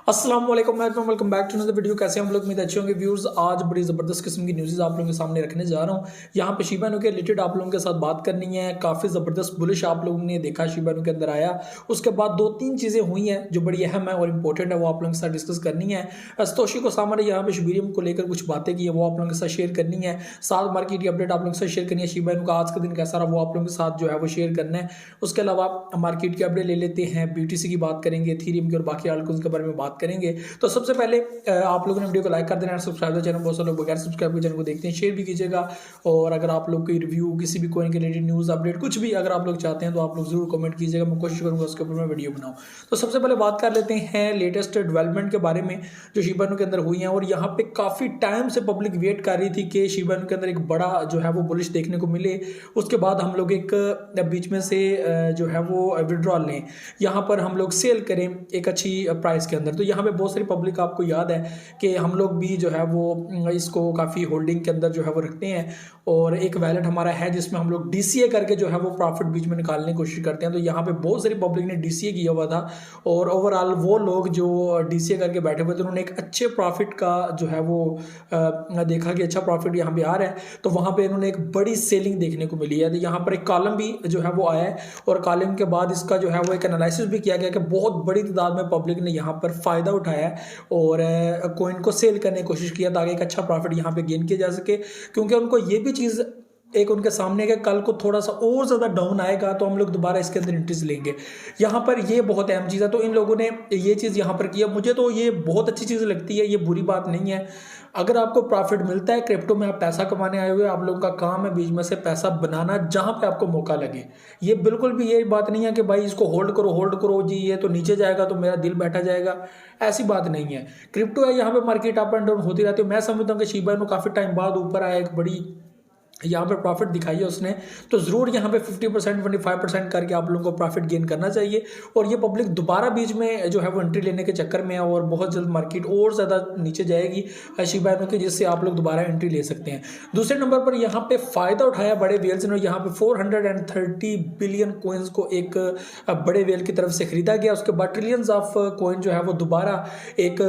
अस्सलाम वालेकुम, welcome back to another video. कैसे हम लोग उम्मीद अच्छे होंगे व्यूअर्स। आज बड़ी ज़बरदस्त किस्म की न्यूज़ आप लोगों के सामने रखने जा रहा हूँ। यहाँ पे शिबा इनू के रिलेटेड आप लोगों के साथ बात करनी है। काफ़ी ज़बरदस्त बुलिश आप लोगों ने देखा शिबा इनू के अंदर आया। उसके बाद दो तीन चीज़ें हुई हैं जो बड़ी अहम है और इंपॉर्टेंट है, वो आप लोगों के साथ डिस्कस करनी है। सतोशी कोसामा ने यहाँ पे शिबीरियम को लेकर कुछ बातें की है, वो आप लोगों के साथ शेयर करनी है। साथ मार्केट की अपडेट आप लोगों के साथ शेयर करनी है। शिबा इनू का आज का दिन कैसा रहा वो आप लोगों के साथ जो है वो शेयर करना है। उसके अलावा मार्केट की अपडेट ले लेते हैं, BTC की बात करेंगे, इथेरियम की और बाकी आल्टकॉइंस के बारे में बात करेंगे। तो सबसे पहले आप लोगों ने वीडियो को लाइक कर देना है, सब्सक्राइब चैनल, बहुत सारे लोग बगैर सब्सक्राइब के चैनल को देखते हैं, शेयर भी कीजिएगा। और अगर आप लोग कोई रिव्यू किसी भी कॉइन के रिलेटेड न्यूज़ अपडेट कुछ भी अगर आप लोग चाहते हैं तो आप लोग जरूर कमेंट कीजिएगा, मैं कोशिश करूंगा उसके ऊपर मैं वीडियो बनाऊं। तो सबसे पहले बात कर लेते हैं लेटेस्ट डेवलपमेंट के बारे में जो शिबा इनू के अंदर हुई हैं। और यहाँ पे काफ़ी टाइम से पब्लिक वेट कर रही थी कि शिबा इनू के अंदर एक बड़ा जो है वो बुलिश देखने को मिले। उसके बाद हम लोग एक बीच में से जो है वो विड्रॉल लें, यहाँ पर हम लोग सेल करें एक अच्छी प्राइस के अंदर। तो यहाँ पे बहुत सारी पब्लिक आपको याद है कि हम लोग भी जो है वो इसको काफ़ी होल्डिंग के अंदर जो है वो रखते हैं। और एक वैलेट हमारा है जिसमें हम लोग DCA करके जो है वो प्रॉफिट बीच में निकालने की कोशिश करते हैं। तो यहाँ पे बहुत सारी पब्लिक ने DCA किया हुआ था और ओवरऑल वो लोग जो DCA करके बैठे हुए थे उन्होंने एक अच्छे प्रॉफिट का जो है वो देखा कि अच्छा प्रॉफिट यहाँ पे आ रहा है। तो वहाँ पे इन्होंने एक बड़ी सेलिंग देखने को मिली है। तो यहाँ पर एक कॉलम भी जो है वो आया है और कॉलम के बाद इसका जो है वो एक एनालिसिस भी किया गया कि बहुत बड़ी तादाद में पब्लिक ने यहाँ पर फ़ायदा उठाया है और कॉइन को सेल करने की कोशिश किया ताकि एक अच्छा प्रॉफिट यहाँ पे गेन किया जा सके। क्योंकि उनको ये भी चीज़ एक उनके सामने कि कल को थोड़ा सा और ज़्यादा डाउन आएगा तो हम लोग दोबारा इसके अंदर इंट्रीज लेंगे। यहाँ पर ये बहुत अहम चीज़ है। तो इन लोगों ने ये चीज़ यहाँ पर किया, मुझे तो ये बहुत अच्छी चीज़ लगती है, ये बुरी बात नहीं है। अगर आपको प्रॉफिट मिलता है क्रिप्टो में, आप पैसा कमाने आए हुए, आप लोगों का काम है बीच में से पैसा बनाना जहाँ पे आपको मौका लगे। ये बिल्कुल भी ये बात नहीं है कि भाई इसको होल्ड करो जी, ये तो नीचे जाएगा तो मेरा दिल बैठा जाएगा, ऐसी बात नहीं है। क्रिप्टो है, यहाँ पे मार्केट अप एंड डाउन होती रहती है। मैं समझता हूँ कि शिबा इनू काफ़ी टाइम बाद ऊपर आया, एक बड़ी यहाँ पे प्रॉफिट दिखाई है उसने, तो ज़रूर यहाँ पे 50% 25% करके आप लोगों को प्रॉफिट गेन करना चाहिए। और ये पब्लिक दोबारा बीच में जो है वो एंट्री लेने के चक्कर में है और बहुत जल्द मार्केट और ज़्यादा नीचे जाएगी शिबा इनू की, जिससे आप लोग दोबारा एंट्री ले सकते हैं। दूसरे नंबर पर यहाँ पे फ़ायदा उठाया बड़े वेल्स ने। यहाँ पे 430 बिलियन कोइंस को एक बड़े वेल की तरफ से खरीदा गया। उसके बाद ट्रिलियंस ऑफ कोइन जो है वो दोबारा एक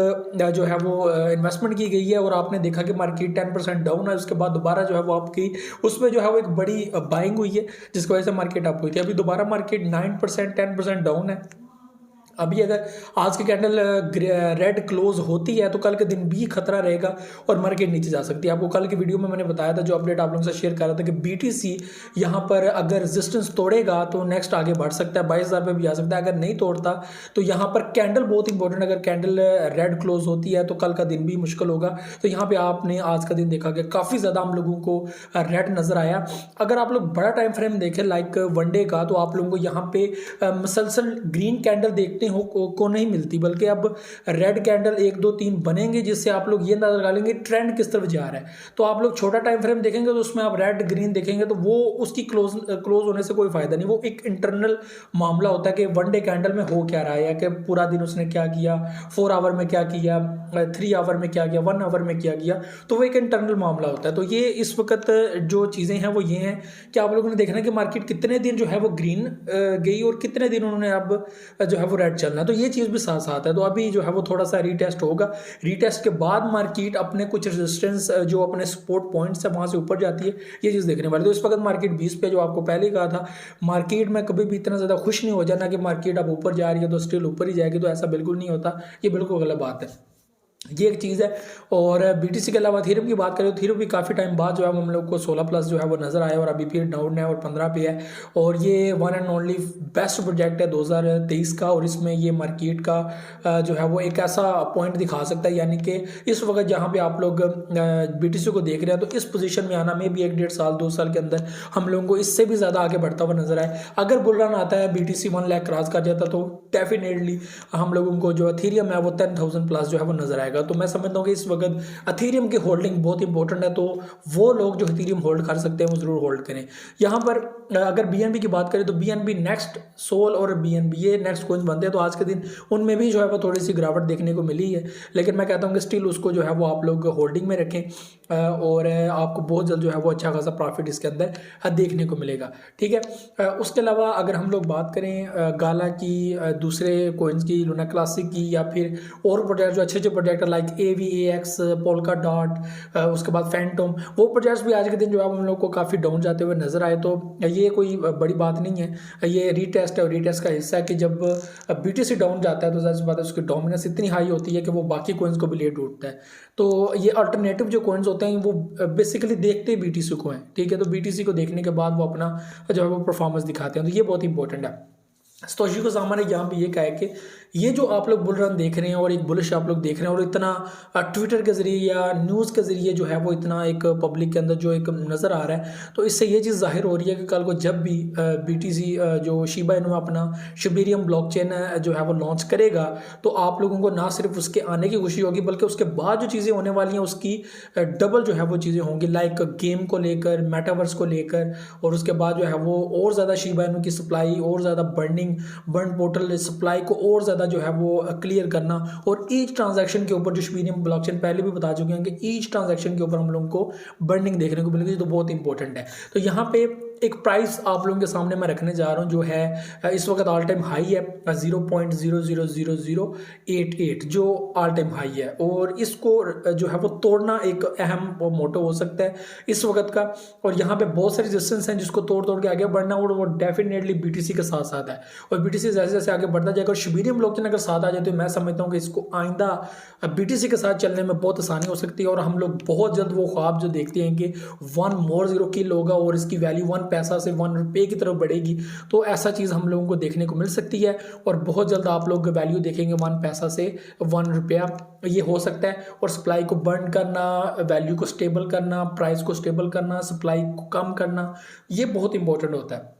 जो है वो इन्वेस्टमेंट की गई है। और आपने देखा कि मार्केट 10% डाउन है, उसके बाद दोबारा जो है वो आपकी उसमें जो है वो एक बड़ी बाइंग हुई है जिसकी वजह से मार्केट अप हुई थी। अभी दोबारा मार्केट 9% 10% डाउन है। अभी अगर आज की कैंडल रेड क्लोज होती है तो कल के दिन भी खतरा रहेगा और मार्केट नीचे जा सकती है। आपको कल की वीडियो में मैंने बताया था, जो अपडेट आप लोगों से शेयर कर रहा था कि BTC यहाँ पर अगर रेजिस्टेंस तोड़ेगा तो नेक्स्ट आगे बढ़ सकता है, 22,000 पे भी आ सकता है। अगर नहीं तोड़ता तो यहाँ पर कैंडल बहुत इंपॉर्टेंट, अगर कैंडल रेड क्लोज होती है तो कल का दिन भी मुश्किल होगा। तो यहाँ पे आपने आज का दिन देखा कि काफ़ी ज़्यादा हम लोगों को रेड नज़र आया। अगर आप लोग बड़ा टाइम फ्रेम देखें लाइक वन डे का, तो आप लोगों को यहाँ पे मसलसल ग्रीन कैंडल देखते को नहीं मिलती, बल्कि अब रेड कैंडल 1 2 3 बनेंगे, जिससे आप लोग ये अंदाजा लगा लेंगे ट्रेंड किस तरफ जा रहा है। तो आप लोग छोटा टाइम फ्रेम देखेंगे तो उसमें आप रेड ग्रीन देखेंगे तो वो उसकी क्लोज होने से कोई फायदा नहीं। वो एक इंटरनल मामला होता है कि वन डे कैंडल में हो क्या रहा है, कि पूरा दिन उसने क्या किया, 4 आवर में क्या किया, 3 आवर में क्या किया, 1 आवर में क्या किया। तो वो एक इंटरनल मामला होता है। तो ये इस वक्त जो चीज़ें हैं वो ये हैं कि आप लोगों ने देखना कि मार्केट कितने दिन जो है वो ग्रीन गई और कितने दिन उन्होंने अब जो है वो रेड चलना। तो ये चीज़ भी साथ साथ है। तो अभी जो है वो थोड़ा सा रीटेस्ट होगा, रीटेस्ट के बाद मार्केट अपने कुछ रेजिस्टेंस जो अपने सपोर्ट पॉइंट्स है वहाँ से ऊपर जाती है, ये चीज़ देखने वाली। तो इस वक्त मार्केट 20 पे, जो आपको पहले कहा था, मार्केट में कभी भी इतना ज़्यादा खुश नहीं हो जाना कि मार्केट अब ऊपर जा रही है तो स्टिल ऊपर ही जाएगी, तो ऐसा बिल्कुल नहीं होता, ये बिल्कुल गलत बात है। ये एक चीज़ है। और BTC के अलावा इथेरियम की बात करें तो इथेरियम भी काफ़ी टाइम बाद जो है हम लोग को 16+ जो है वो नज़र आया और अभी फिर डाउन है और 15 पे है। और ये one and only best project है 2023 का। और इसमें ये मार्केट का जो है वो एक ऐसा पॉइंट दिखा सकता है, यानी कि इस वक्त जहाँ पे आप लोग BTC को देख रहे हैं तो इस पोजीशन में आना में भी 1 1.5 साल 2 साल के अंदर हम लोगों को इससे भी ज़्यादा आगे बढ़ता हुआ नजर आए। अगर बुल रन आता है, BTC 1 लाख क्रॉस कर जाता तो डेफिनेटली हम लोगों को जो इथेरियम है वो 10,000+ जो है वो नजर आएगा। जाएगा। तो मैं समझता हूँ कि इस वक्त अथीरियम की होल्डिंग बहुत इंपॉर्टेंट है, तो वो लोग जो अथीरियम होल्ड कर सकते हैं वो ज़रूर होल्ड करें। यहाँ पर अगर BNB की बात करें तो BNB, नेक्स्ट, सोल और BNB ये नेक्स्ट कोइन बनते हैं, तो आज के दिन उनमें भी जो है वो थोड़ी सी गिरावट देखने को मिली है, लेकिन मैं कहता हूँ कि स्टिल उसको जो है वो आप लोग होल्डिंग में रखें और आपको बहुत जल्द जो है वो अच्छा खासा प्रॉफिट इसके अंदर देखने को मिलेगा। ठीक है, उसके अलावा अगर हम लोग बात करें गाला की, दूसरे कोइंस की, लूना क्लासिक की, या फिर और प्रोजेक्ट जो अच्छे अच्छे project like AVAX, polka dot, उसके बाद फैंटोम, वो प्रोजेक्ट्स भी आज के दिन जो है हम लोग को काफ़ी डाउन जाते हुए नजर आए। तो ये कोई बड़ी बात नहीं है, ये रीटेस्ट है और रीटेस्ट का हिस्सा है कि जब BTC डाउन जाता है तो ज़ाहिर सी बात है उसकी डोमिनेंस इतनी हाई होती है कि वो बाकी कोइंस को भी लेट उठता है। तो ये अल्टरनेटिव जो कोइंस होते हैं वो बेसिकली देखते ही BTC को हैं। ठीक है, तो BTC को देखने के बाद वो अपना जो है वो परफॉर्मेंस दिखाते हैं, तो ये बहुत इंपॉर्टेंट है। सतोशी कोजामा ने यहाँ पे ये कहा है कि ये जो आप लोग बुल रन देख रहे हैं और एक बुलिश आप लोग देख रहे हैं और इतना ट्विटर के जरिए या न्यूज़ के जरिए जो है वो इतना एक पब्लिक के अंदर जो एक नज़र आ रहा है, तो इससे ये चीज़ जाहिर हो रही है कि कल को जब भी BTC जो शिबा इनू अपना शिबेरियम ब्लॉकचेन जो है वो लॉन्च करेगा, तो आप लोगों को ना सिर्फ उसके आने की खुशी होगी बल्कि उसके बाद जो चीज़ें होने वाली हैं उसकी डबल जो है वो चीज़ें होंगी, लाइक गेम को लेकर, मेटावर्स को लेकर, और उसके बाद जो है वो और ज़्यादा शिबा इनू की सप्लाई और ज़्यादा बर्न पोर्टल सप्लाई को और ज़्यादा जो है वो क्लियर करना, और ईच ट्रांजैक्शन के ऊपर जो शिबेरियम ब्लॉकचेन पहले भी बता चुके हैं कि ईच ट्रांजैक्शन के ऊपर हम लोगों को बर्निंग देखने को मिलेगी, तो बहुत इंपॉर्टेंट है। तो यहाँ पे एक प्राइस आप लोगों के सामने मैं रखने जा रहा हूँ जो है इस वक्त ऑल टाइम हाई है 0.000088 जो ऑल टाइम हाई है, और इसको जो है वो तोड़ना एक अहम मोटो हो सकता है इस वक्त का। और यहाँ पे बहुत सारी रेजिस्टेंस हैं जिसको तोड़ तोड़ के आगे बढ़ना, और वो डेफिनेटली BTC के साथ साथ है, और BTC जैसे जैसे आगे बढ़ता जाएगा और शिबेरियम ब्लॉकचेन अगर साथ आ जाए तो मैं समझता हूँ कि इसको आइंदा BTC के साथ चलने में बहुत आसानी हो सकती है, और हम लोग बहुत जल्द वो ख्वाब जो देखते हैं कि 1 more 0 किल होगा और इसकी वैल्यू 1 पैसा से 1 रुपये की तरफ बढ़ेगी, तो ऐसा चीज़ हम लोगों को देखने को मिल सकती है, और बहुत जल्द आप लोग वैल्यू देखेंगे 1 पैसा से 1 रुपया, ये हो सकता है। और सप्लाई को बर्न करना, वैल्यू को स्टेबल करना, प्राइस को स्टेबल करना, सप्लाई को कम करना, ये बहुत इंपॉर्टेंट होता है।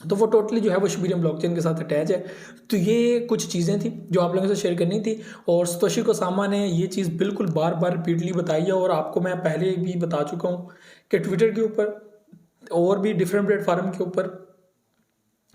तो वो टोटली जो है वो शिबेरियम ब्लॉकचेन के साथ अटैच है। तो ये कुछ चीज़ें थी जो आप लोगों से शेयर करनी थी, और सतोशी कोजामा ने ये चीज़ बिल्कुल बार बार रिपीटली बताई है, और आपको मैं पहले भी बता चुका हूँ कि ट्विटर के ऊपर और भी डिफरेंट प्लेटफार्म के ऊपर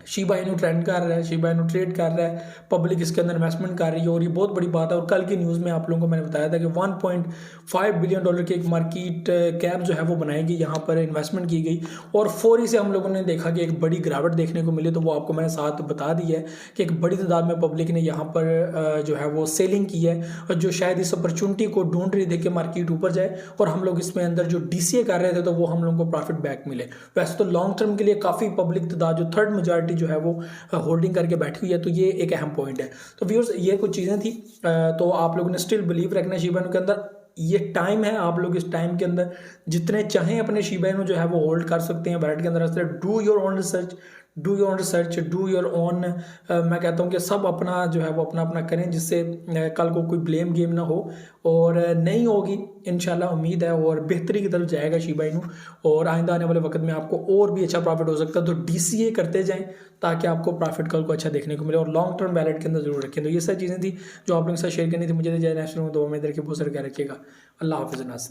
शिबा इनू ट्रेंड कर रहा है, शिबा इनू ट्रेड कर रहा है, पब्लिक इसके अंदर इन्वेस्टमेंट कर रही है, और ये बहुत बड़ी बात है। और कल की न्यूज़ में आप लोगों को मैंने बताया था कि $1.5 बिलियन की एक मार्केट कैप जो है वो बनाएगी, यहाँ पर इन्वेस्टमेंट की गई, और फौरी से हम लोगों ने देखा कि एक बड़ी गिरावट देखने को मिली। तो वो आपको मैंने साथ बता दी है कि एक बड़ी तादाद में पब्लिक ने यहाँ पर जो है वो सेलिंग की है, और जो शायद इस अपॉर्चुनिटी को ढूंढ रही थी कि मार्केट ऊपर जाए, और हम लोग इसमें अंदर जो DCA कर रहे थे तो वो हम लोगों को प्रॉफिट बैक मिले। वैसे तो लॉन्ग टर्म के लिए काफ़ी पब्लिक तादाद जो थर्ड मेजॉरिटी जो है वो होल्डिंग करके बैठी हुई है, तो ये एक अहम पॉइंट है। तो व्यूअर्स ये कुछ चीज़ें थी, तो आप लोगों ने स्टिल बिलीव रखना है शिबा इनू के अंदर। ये टाइम है, आप लोग इस टाइम के अंदर जितने चाहें अपने शिबा इनू जो है वो होल्ड कर सकते हैं वैलेट के अंदर। Do your own research, do your own, मैं कहता हूँ कि सब अपना जो है वो अपना अपना करें, जिससे कल को कोई ब्लेम गेम ना हो, और नहीं होगी इंशाल्लाह, उम्मीद है, और बेहतरी की तरफ जाएगा शिबा इनू, और आइंदा आने वाले वक्त में आपको और भी अच्छा प्रॉफिट हो सकता है। तो DCA करते जाएं ताकि आपको प्रॉफिट कल को अच्छा देखने को मिले, और लॉन्ग टर्म वैलेट के अंदर जरूर रखें। तो ये सारी चीज़ें थी जो आप लोगों के साथ शेयर करनी थी। मुझे नेशनल दो में इधर के बहुत सारे क्या रखिएगा। अल्लाह हाफिज़ नासिर।